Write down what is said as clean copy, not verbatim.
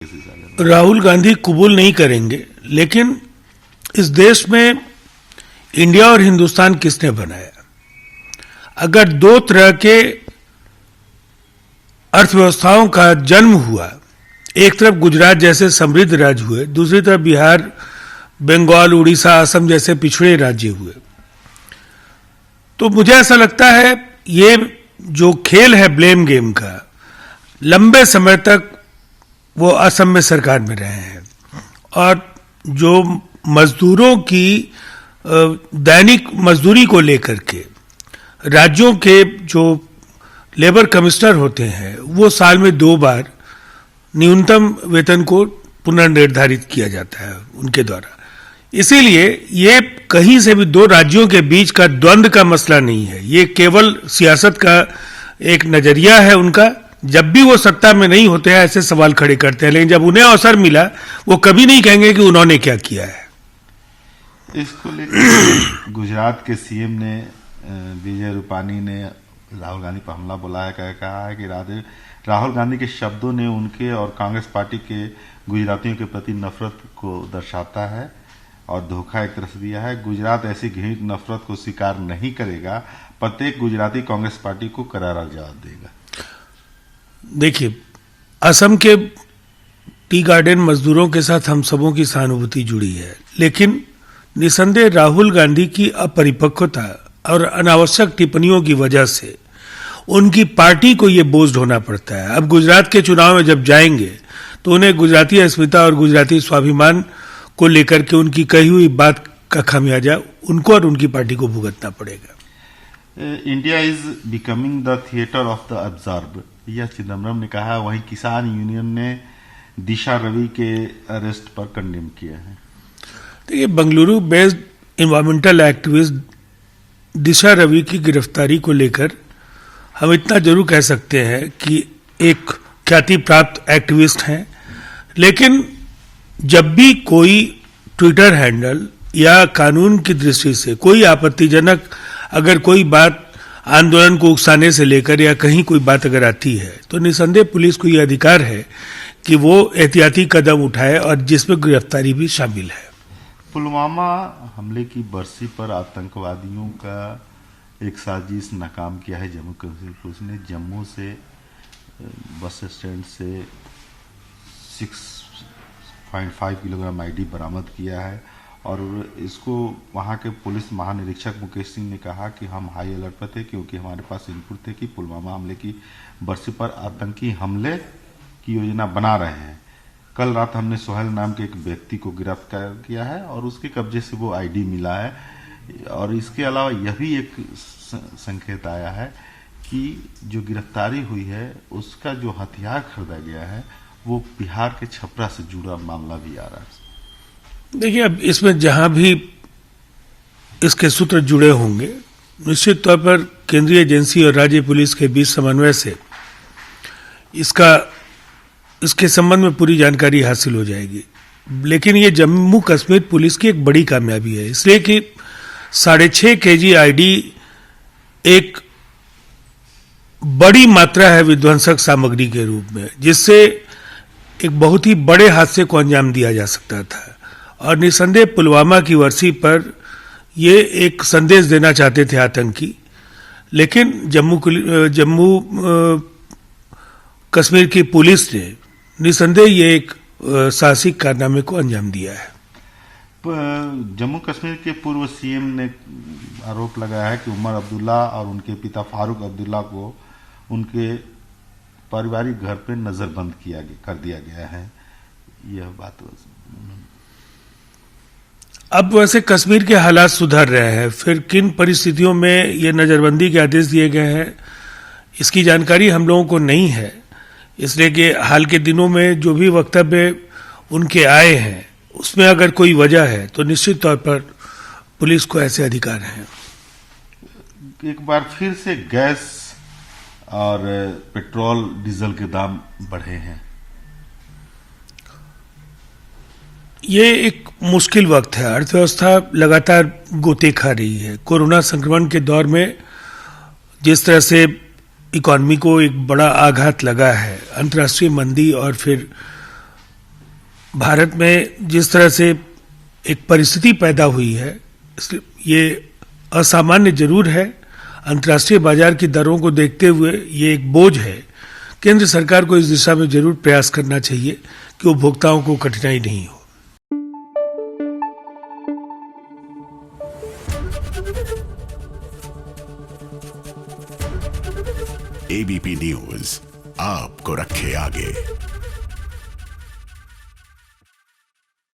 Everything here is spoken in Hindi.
राहुल गांधी कबूल नहीं करेंगे, लेकिन इस देश में इंडिया और हिंदुस्तान किसने बनाया? अगर दो तरह के अर्थव्यवस्थाओं का जन्म हुआ, एक तरफ गुजरात जैसे समृद्ध राज्य हुए, दूसरी तरफ बिहार, बंगाल, उड़ीसा, असम जैसे पिछड़े राज्य हुए, तो मुझे ऐसा लगता है ये जो खेल है ब्लेम गेम का, लंबे समय तक वो असम में सरकार में रहे हैं और जो मजदूरों की दैनिक मजदूरी को लेकर के राज्यों के जो लेबर कमिश्नर होते हैं वो साल में 2 बार न्यूनतम वेतन को पुनर्निर्धारित किया जाता है उनके द्वारा। इसीलिए ये कहीं से भी दो राज्यों के बीच का द्वंद्व का मसला नहीं है, ये केवल सियासत का एक नजरिया है उनका। जब भी वो सत्ता में नहीं होते हैं ऐसे सवाल खड़े करते हैं, लेकिन जब उन्हें अवसर मिला वो कभी नहीं कहेंगे कि उन्होंने क्या किया है। इसको लेकर गुजरात के सीएम ने विजय रूपानी ने राहुल गांधी पर हमला बोला है, कहा है कि राहुल गांधी के शब्दों ने उनके और कांग्रेस पार्टी के गुजरातियों के प्रति नफरत को दर्शाता है और धोखा एक तरह से दिया है। गुजरात ऐसी घृणित नफरत को स्वीकार नहीं करेगा, प्रत्येक गुजराती कांग्रेस पार्टी को करारा जवाब देगा। देखिए, असम के टी गार्डन मजदूरों के साथ हम सबों की सहानुभूति जुड़ी है, लेकिन निसंदेह राहुल गांधी की अपरिपक्वता और अनावश्यक टिप्पणियों की वजह से उनकी पार्टी को ये बोझ ढोना पड़ता है। अब गुजरात के चुनाव में जब जाएंगे तो उन्हें गुजराती अस्मिता और गुजराती स्वाभिमान को लेकर के उनकी कही हुई बात का खामियाजा उनको और उनकी पार्टी को भुगतना पड़ेगा। India is becoming the theatre of the observe, यह चिदम्बरम ने कहा। वहीं किसान यूनियन ने दिशा रवि के अरेस्ट पर कंडेम किया है। देखिए, बंगलुरु बेस्ड एनवायरमेंटल एक्टिविस्ट दिशा रवि की गिरफ्तारी को लेकर हम इतना जरूर कह सकते हैं कि एक ख्याति प्राप्त एक्टिविस्ट हैं, लेकिन जब भी कोई ट्विटर हैंडल या कानून की दृष्टि से कोई आपत्तिजनक अगर कोई बात आंदोलन को उकसाने से लेकर या कहीं कोई बात अगर आती है तो निसंदेह पुलिस को यह अधिकार है कि वो एहतियाती कदम उठाए और जिसमें गिरफ्तारी भी शामिल है। पुलवामा हमले की बरसी पर आतंकवादियों का एक साजिश नाकाम किया है जम्मू कश्मीर पुलिस ने। जम्मू से बस स्टैंड से 6.5 किलोग्राम आईडी बरामद किया है और इसको वहां के पुलिस महानिरीक्षक मुकेश सिंह ने कहा कि हम हाई अलर्ट पर थे क्योंकि हमारे पास इनपुट थे कि पुलवामा हमले की बरसी पर आतंकी हमले की योजना बना रहे हैं। कल रात हमने सोहेल नाम के एक व्यक्ति को गिरफ्तार किया है और उसके कब्जे से वो आईडी मिला है और इसके अलावा यह भी एक संकेत आया है कि जो गिरफ्तारी हुई है उसका जो हथियार खरीदा गया है वो बिहार के छपरा से जुड़ा मामला भी आ रहा है। देखिए, अब इसमें जहां भी इसके सूत्र जुड़े होंगे, निश्चित तौर पर केंद्रीय एजेंसी और राज्य पुलिस के बीच समन्वय से इसके संबंध में पूरी जानकारी हासिल हो जाएगी। लेकिन ये जम्मू कश्मीर पुलिस की एक बड़ी कामयाबी है, इसलिए कि 6.5 kg आईडी एक बड़ी मात्रा है विध्वंसक सामग्री के रूप में, जिससे एक बहुत ही बड़े हादसे को अंजाम दिया जा सकता था और निसंदेह पुलवामा की वर्षी पर ये एक संदेश देना चाहते थे आतंकी, लेकिन जम्मू कश्मीर की पुलिस ने निसंदेह ये एक साहसिक कारनामे को अंजाम दिया है। जम्मू कश्मीर के पूर्व सीएम ने आरोप लगाया है कि उमर अब्दुल्ला और उनके पिता फारूक अब्दुल्ला को उनके पारिवारिक घर पे नजरबंद कर दिया गया है। यह बात अब वैसे कश्मीर के हालात सुधर रहे हैं, फिर किन परिस्थितियों में ये नजरबंदी के आदेश दिए गए हैं इसकी जानकारी हम लोगों को नहीं है, इसलिए कि हाल के दिनों में जो भी वक्तव्य उनके आए हैं उसमें अगर कोई वजह है तो निश्चित तौर पर पुलिस को ऐसे अधिकार हैं। एक बार फिर से गैस और पेट्रोल डीजल के दाम बढ़े हैं। ये एक मुश्किल वक्त है, अर्थव्यवस्था लगातार गोते खा रही है। कोरोना संक्रमण के दौर में जिस तरह से इकॉनमी को एक बड़ा आघात लगा है, अंतर्राष्ट्रीय मंदी और फिर भारत में जिस तरह से एक परिस्थिति पैदा हुई है, ये असामान्य जरूर है। अंतर्राष्ट्रीय बाजार की दरों को देखते हुए ये एक बोझ है। केंद्र सरकार को इस दिशा में जरूर प्रयास करना चाहिए कि उपभोक्ताओं को कठिनाई नहीं हो। एबीपी न्यूज आपको रखे आगे।